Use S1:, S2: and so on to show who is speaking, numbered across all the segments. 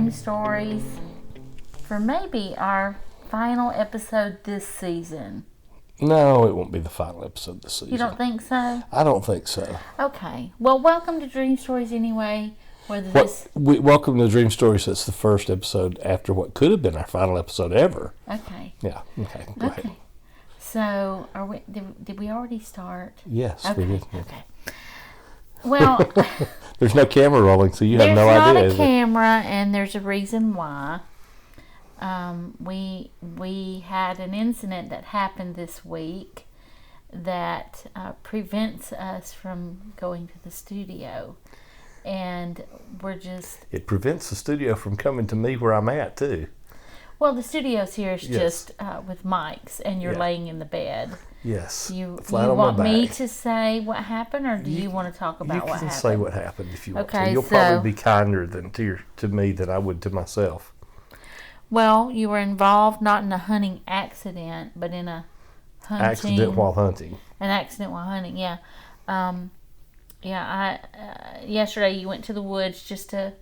S1: dream stories for maybe our final episode this season.
S2: No, it won't be the final episode this season.
S1: You don't think so?
S2: I don't think so.
S1: Okay. Well, welcome to Dream Stories anyway.
S2: Welcome to Dream Stories. That's the first episode after what could have been our final episode ever.
S1: Okay.
S2: Yeah. Okay. Go ahead.
S1: So, did we already start?
S2: Yes,
S1: okay.
S2: we did. Yeah.
S1: Okay. Well,
S2: there's no camera rolling, so you have no idea.
S1: There's not a camera, and there's a reason why. We had an incident that happened this week that prevents us from going to the studio. And it
S2: prevents the studio from coming to me where I'm at, too.
S1: Well, the studio's here is just with mics, and you're laying in the bed.
S2: Yes.
S1: You want me to say what happened, or do you want to talk about what happened?
S2: You can say what happened if you want to.
S1: Okay,
S2: You'll probably be kinder to me than I would to myself.
S1: Well, you were involved not in a hunting accident, but in a hunting...
S2: Accident while hunting.
S1: An accident while hunting, yeah. Yesterday you went to the woods just to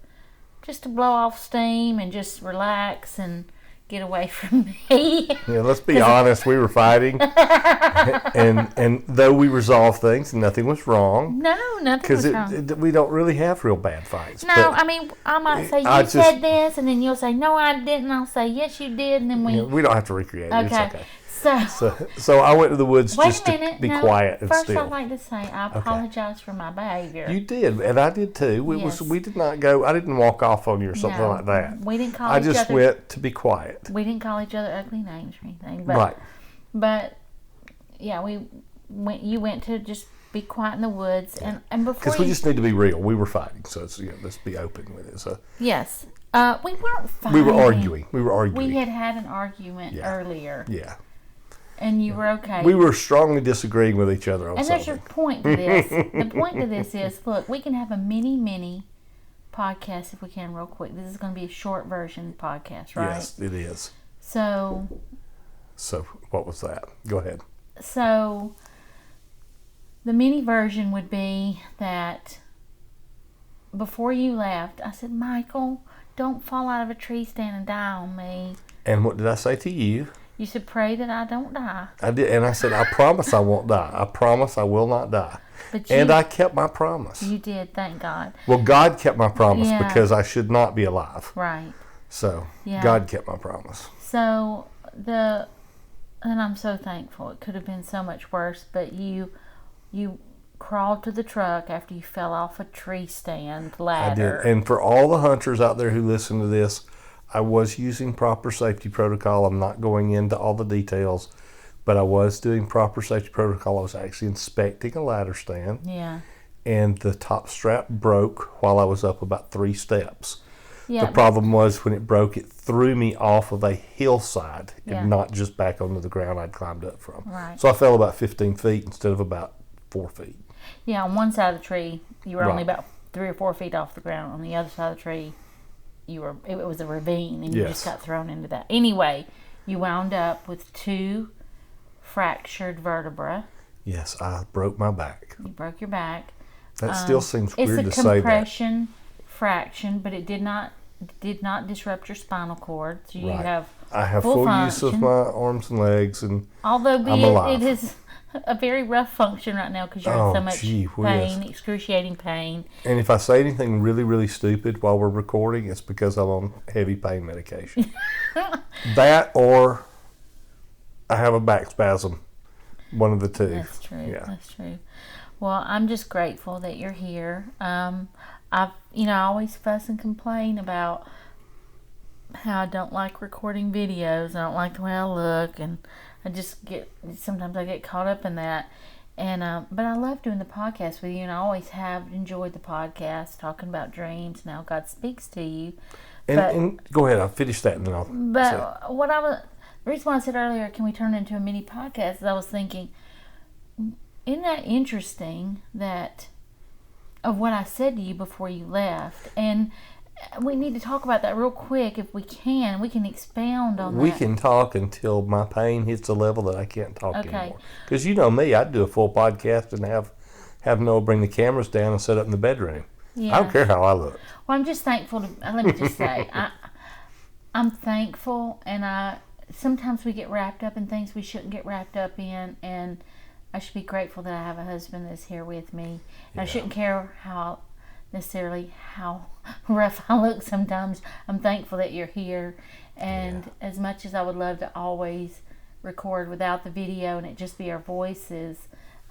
S1: blow off steam and just relax and get away from me.
S2: Yeah, let's be honest. We were fighting, and though we resolved things, nothing was wrong.
S1: No, nothing was wrong.
S2: Because we don't really have real bad fights.
S1: No, I mean, I might say you said this, and then you'll say no, I didn't. I'll say yes, you did, and then we
S2: don't have to recreate it.
S1: Okay.
S2: It's okay. So I went to the woods just to be quiet and
S1: First,
S2: still.
S1: I'd like to say I apologize for my behavior.
S2: You did, and I did too. We did not go. I didn't walk off on you or something like that.
S1: We didn't call each other.
S2: I just went to be quiet.
S1: We didn't call each other ugly names or anything. But,
S2: right.
S1: But yeah, you went to just be quiet in the woods, and before
S2: because we just need to be real. We were fighting, so let's be open with it. So
S1: yes, we weren't fighting.
S2: We were arguing.
S1: We had an argument earlier.
S2: Yeah.
S1: And you were okay.
S2: We were strongly disagreeing with each other on something.
S1: And there's a point to this. The point to this is, look, we can have a mini podcast if we can real quick. This is going to be a short version podcast, right?
S2: Yes, it is.
S1: So
S2: what was that? Go ahead.
S1: So the mini version would be that before you left, I said, Michael, don't fall out of a tree stand and die on me.
S2: And what did I say to you?
S1: You should pray that I don't die.
S2: I did, and I said, I promise I won't die. I promise I will not die. And I kept my promise.
S1: You did, thank God.
S2: Well, God kept my promise because I should not be alive.
S1: Right.
S2: So, God kept my promise.
S1: So, and I'm so thankful. It could have been so much worse, but you crawled to the truck after you fell off a tree stand ladder.
S2: I did. And for all the hunters out there who listen to this, I was using proper safety protocol. I'm not going into all the details, but I was doing proper safety protocol. I was actually inspecting a ladder stand.
S1: Yeah.
S2: And the top strap broke while I was up about 3 steps.
S1: Yeah,
S2: the problem was when it broke, it threw me off of a hillside and not just back onto the ground I'd climbed up from.
S1: Right.
S2: So I fell about 15 feet instead of about 4 feet.
S1: Yeah, on one side of the tree, you were only about 3 or 4 feet off the ground. On the other side of the tree, it was a ravine, and you just got thrown into that. Anyway, you wound up with 2 fractured vertebrae.
S2: Yes, I broke my back.
S1: You broke your back.
S2: That still seems weird to say that.
S1: It's a compression fraction, but it did not disrupt your spinal cord. So you have
S2: I have full use of my arms and legs, and
S1: although
S2: I'm alive.
S1: It is a very rough function right now because you're in so much pain, excruciating pain.
S2: And if I say anything really, really stupid while we're recording, it's because I'm on heavy pain medication. That or I have a back spasm. One of the two.
S1: That's true.
S2: Yeah.
S1: That's true. Well, I'm just grateful that you're here. I always fuss and complain about how I don't like recording videos. I don't like the way I look, and sometimes I get caught up in that. And but I love doing the podcast with you, and I always have enjoyed the podcast, talking about dreams, now God speaks to you.
S2: And go ahead, I'll finish that and then I'll
S1: the reason why I said earlier, can we turn it into a mini podcast, is I was thinking, isn't that interesting of what I said to you before you left? And we need to talk about that real quick if we can. We can expound on that.
S2: We can talk until my pain hits a level that I can't talk anymore. Because you know me, I'd do a full podcast and have Noah bring the cameras down and set up in the bedroom.
S1: Yeah.
S2: I don't care how I look.
S1: Well, I'm just thankful to, let me just say, I'm thankful, and sometimes we get wrapped up in things we shouldn't get wrapped up in, and I should be grateful that I have a husband that's here with me. And I shouldn't care necessarily how rough I look sometimes. I'm thankful that you're here, and as much as I would love to always record without the video and it just be our voices,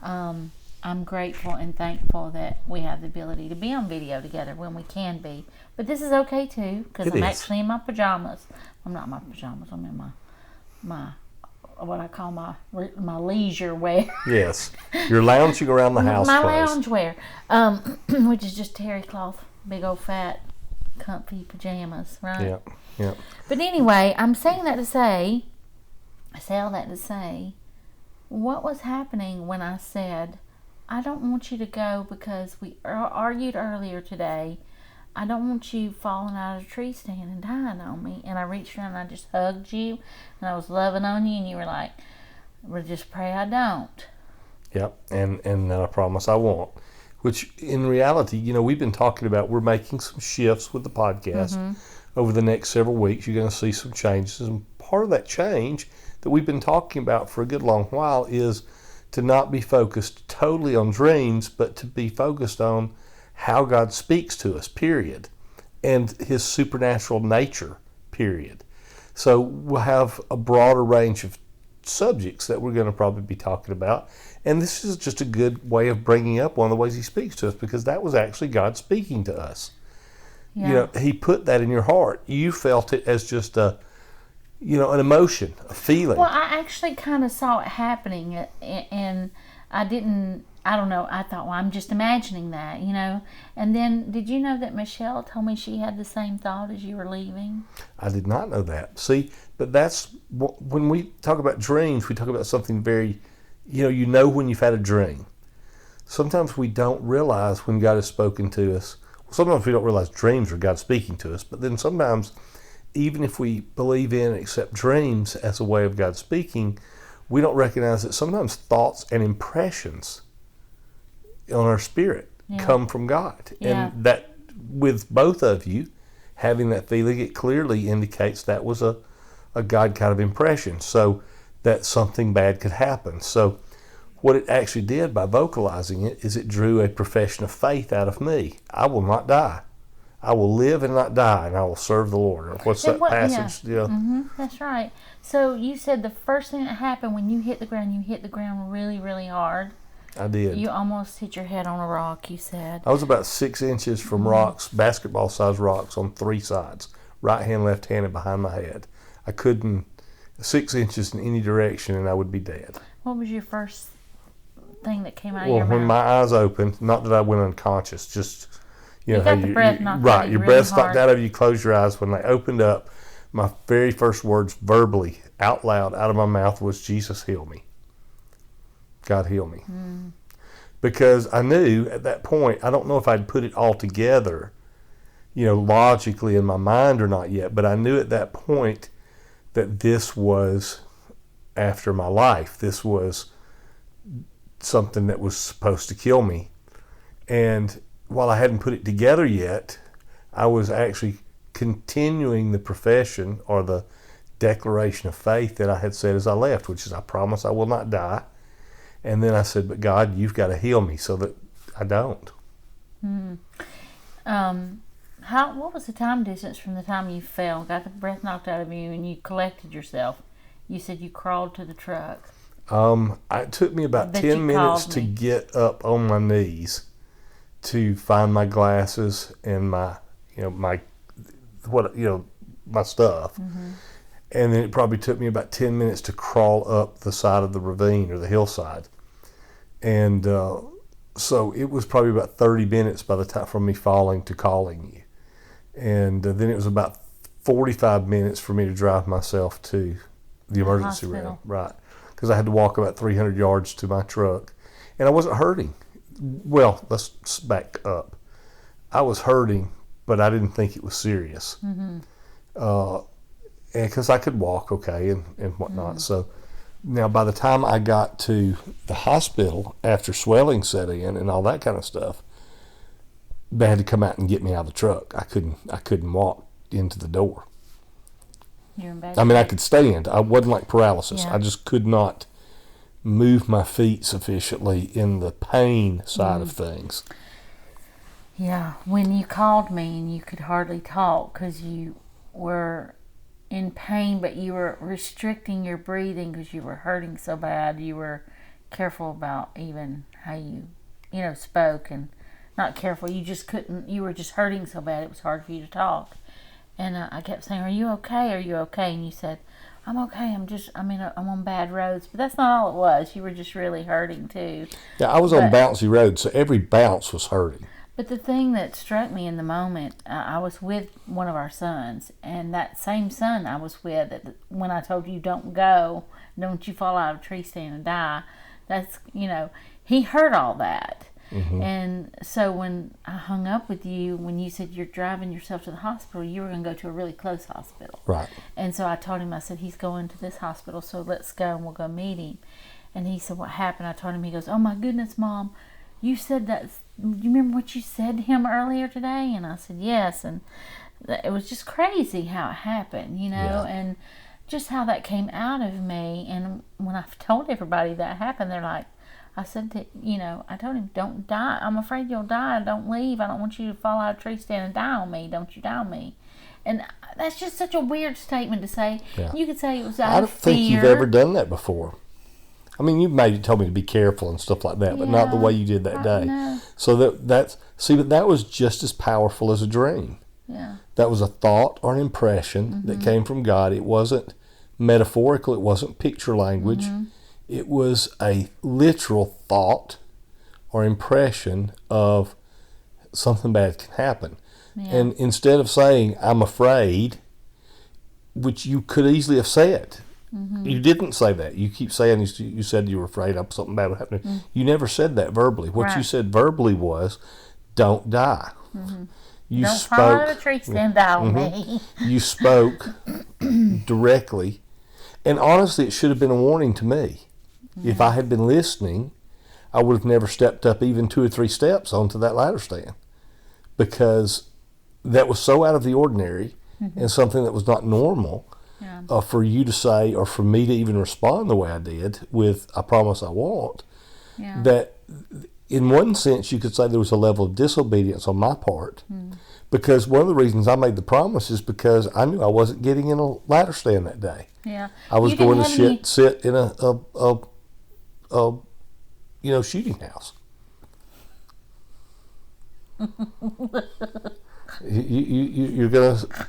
S1: I'm grateful and thankful that we have the ability to be on video together when we can be. But this is okay too, because I'm actually in my pajamas. I'm not in my pajamas. I'm in my what I call my leisure wear.
S2: Yes, you're lounging around the house.
S1: My lounge wear, which is just terry cloth, big old fat, comfy pajamas, right?
S2: Yeah, yeah.
S1: But anyway, I'm saying that to say, I say all that to say, what was happening when I said, I don't want you to go because we argued earlier today. I don't want you falling out of a tree stand and dying on me. And I reached around and I just hugged you and I was loving on you and you were like, well, just pray I don't.
S2: Yep, and I promise I won't. Which in reality, you know, we've been talking about, we're making some shifts with the podcast. Over the next several weeks. You're going to see some changes. And part of that change that we've been talking about for a good long while is to not be focused totally on dreams, but to be focused on how God speaks to us, period, and his supernatural nature, period. So we'll have a broader range of subjects that we're going to probably be talking about, and this is just a good way of bringing up one of the ways he speaks to us, because that was actually God speaking to us. Yeah. You know, he put that in your heart. You felt it as just an emotion, a feeling.
S1: Well, I actually kind of saw it happening, and I don't know, I thought, well, I'm just imagining that, you know. And then, did you know that Michelle told me she had the same thought as you were leaving?
S2: I did not know that. See, but that's, when we talk about dreams, we talk about something very, you know when you've had a dream. Sometimes we don't realize when God has spoken to us. Sometimes we don't realize dreams are God speaking to us, but then sometimes, even if we believe in and accept dreams as a way of God speaking, we don't recognize that sometimes thoughts and impressions on our spirit come from God.
S1: Yeah.
S2: And that, with both of you having that feeling, it clearly indicates that was a God kind of impression, so that something bad could happen. So what it actually did by vocalizing it is it drew a profession of faith out of me. I will not die. I will live and not die, and I will serve the Lord. What's that passage? Yeah.
S1: That's right. So you said the first thing that happened when you hit the ground really, really hard.
S2: I did.
S1: You almost hit your head on a rock, you said.
S2: I was about 6 inches from rocks, basketball-sized rocks on three sides, right hand, left hand, and behind my head. I couldn't, 6 inches in any direction, and I would be dead.
S1: What was your first thing that came out of your mouth?
S2: Well, when my eyes opened, not that I went unconscious, just,
S1: you got the breath knocked out of you.
S2: Your breath knocked out of you, close your eyes. When they opened up, my very first words verbally, out loud, out of my mouth was, Jesus, heal me. God, heal me. Because I knew at that point, I don't know if I'd put it all together, logically in my mind or not yet, but I knew at that point that this was after my life. This was something that was supposed to kill me. And while I hadn't put it together yet, I was actually continuing the profession or the declaration of faith that I had said as I left, which is, I promise I will not die. And then I said, but God, you've got to heal me so that I don't.
S1: What was the time distance from the time you fell, got the breath knocked out of you, and you collected yourself? You said you crawled to the truck.
S2: It took me about 10 minutes to get up on my knees to find my glasses and my stuff. And then it probably took me about 10 minutes to crawl up the side of the ravine or the hillside. And so it was probably about 30 minutes by the time from me falling to calling you. And then it was about 45 minutes for me to drive myself to the emergency room. Right. Because I had to walk about 300 yards to my truck. And I wasn't hurting. Well, let's back up. I was hurting, but I didn't think it was serious. And because I could walk okay and whatnot. So now by the time I got to the hospital after swelling set in and all that kind of stuff, they had to come out and get me out of the truck. I couldn't walk into the door.
S1: You're in bad
S2: I mean, I
S1: shape.
S2: could stand. I wasn't like paralysis.
S1: Yeah.
S2: I just could not move my feet sufficiently in the pain side of things.
S1: Yeah, when you called me and you could hardly talk because you were in pain, but you were restricting your breathing because you were hurting so bad. You were careful about even how you spoke, and not careful. You just couldn't. You were just hurting so bad it was hard for you to talk. And I kept saying, "Are you okay? Are you okay?" And you said, "I'm okay. I'm on bad roads." But that's not all it was. You were just really hurting too.
S2: Yeah, I was on bouncy roads, so every bounce was hurting.
S1: But the thing that struck me in the moment, I was with one of our sons, and that same son I was with when I told you, "Don't go, don't you fall out of a tree stand and die." That's, he heard all that.
S2: Mm-hmm.
S1: And so when I hung up with you, when you said you're driving yourself to the hospital, you were going to go to a really close hospital.
S2: Right.
S1: And so I told him, I said, "He's going to this hospital, so let's go and we'll go meet him." And he said, "What happened?" I told him. He goes, "Oh my goodness, Mom, you said that. You remember what you said to him earlier today?" And I said, "Yes." And it was just crazy how it happened,
S2: Yeah.
S1: and just how that came out of me. And when I've told everybody that happened, they're like, I said that, I told him, "Don't die. I'm afraid you'll die. Don't leave. I don't want you to fall out of a tree stand and die on me. Don't you die on me." And that's just such a weird statement to say.
S2: Yeah.
S1: You could say it was
S2: I
S1: out
S2: don't
S1: of fear.
S2: think you've ever done that before. I mean, you maybe told me to be careful and stuff like that, but not the way you did that day.
S1: No.
S2: So but that was just as powerful as a dream.
S1: Yeah.
S2: That was a thought or an impression that came from God. It wasn't metaphorical. It wasn't picture language. It was a literal thought or impression of something bad can happen.
S1: Yeah.
S2: And instead of saying, "I'm afraid," which you could easily have said, you didn't say that. You keep saying you said you were afraid of something bad would happen. You never said that verbally. What you
S1: Right.
S2: said verbally was, "Don't die." You
S1: Don't fall out of a tree stand, die on me.
S2: You spoke directly. And honestly, it should have been a warning to me. If I had been listening, I would have never stepped up even 2 or 3 steps onto that ladder stand, because that was so out of the ordinary and something that was not normal for you to say, or for me to even respond the way I did with "I promise I won't."
S1: Yeah.
S2: That in one sense you could say there was a level of disobedience on my part, because one of the reasons I made the promise is because I knew I wasn't getting in a ladder stand that day.
S1: Yeah.
S2: I was
S1: You didn't
S2: going to
S1: have any-
S2: sit in a shooting house. You're going to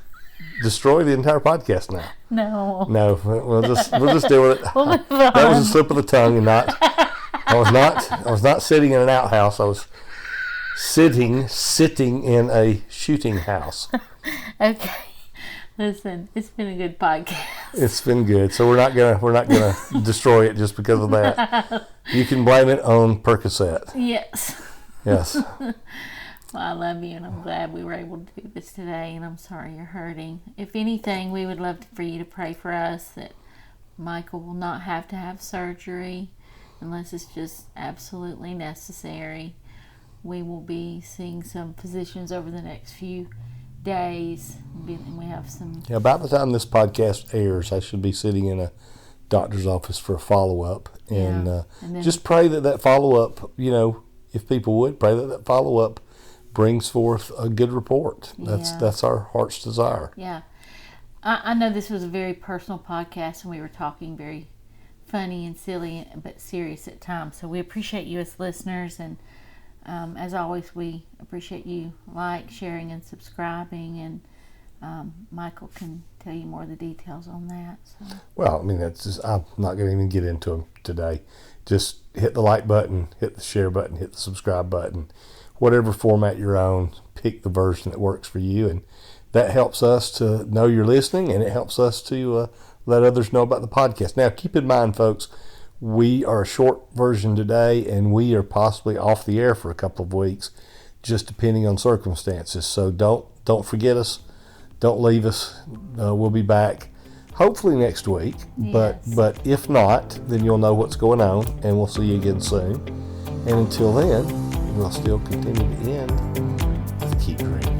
S2: destroy the entire podcast now.
S1: No.
S2: No, we'll just deal with it.
S1: We'll move
S2: That was a
S1: on.
S2: slip of the tongue, and not. I was not sitting in an outhouse. I was sitting in a shooting house.
S1: Okay. Listen, it's been a good podcast.
S2: It's been good. So we're not gonna destroy it just because of that. You can blame it on Percocet.
S1: Yes.
S2: Yes.
S1: Well, I love you, and I'm glad we were able to do this today, and I'm sorry you're hurting. If anything, we would love for you to pray for us that Michael will not have to have surgery unless it's just absolutely necessary. We will be seeing some physicians over the next few days, and we have some...
S2: Yeah, about the time this podcast airs, I should be sitting in a doctor's office for a follow-up. And,
S1: and then,
S2: just pray that follow-up, if people would, pray that follow-up brings forth a good report. That's our heart's desire.
S1: Yeah. I know this was a very personal podcast, and we were talking very funny and silly, but serious at times. So we appreciate you as listeners, and as always, we appreciate you sharing, and subscribing, and Michael can tell you more of the details on that. So.
S2: Well, I mean, I'm not going to even get into them today. Just hit the like button, hit the share button, hit the subscribe button. Whatever format you're on, pick the version that works for you, and that helps us to know you're listening, and it helps us to let others know about the podcast. Now, keep in mind, folks, we are a short version today, and we are possibly off the air for a couple of weeks, just depending on circumstances. So don't forget us. Don't leave us. We'll be back hopefully next week.
S1: Yes.
S2: But if not, then you'll know what's going on, and we'll see you again soon. And until then, we'll still continue to end keep creating.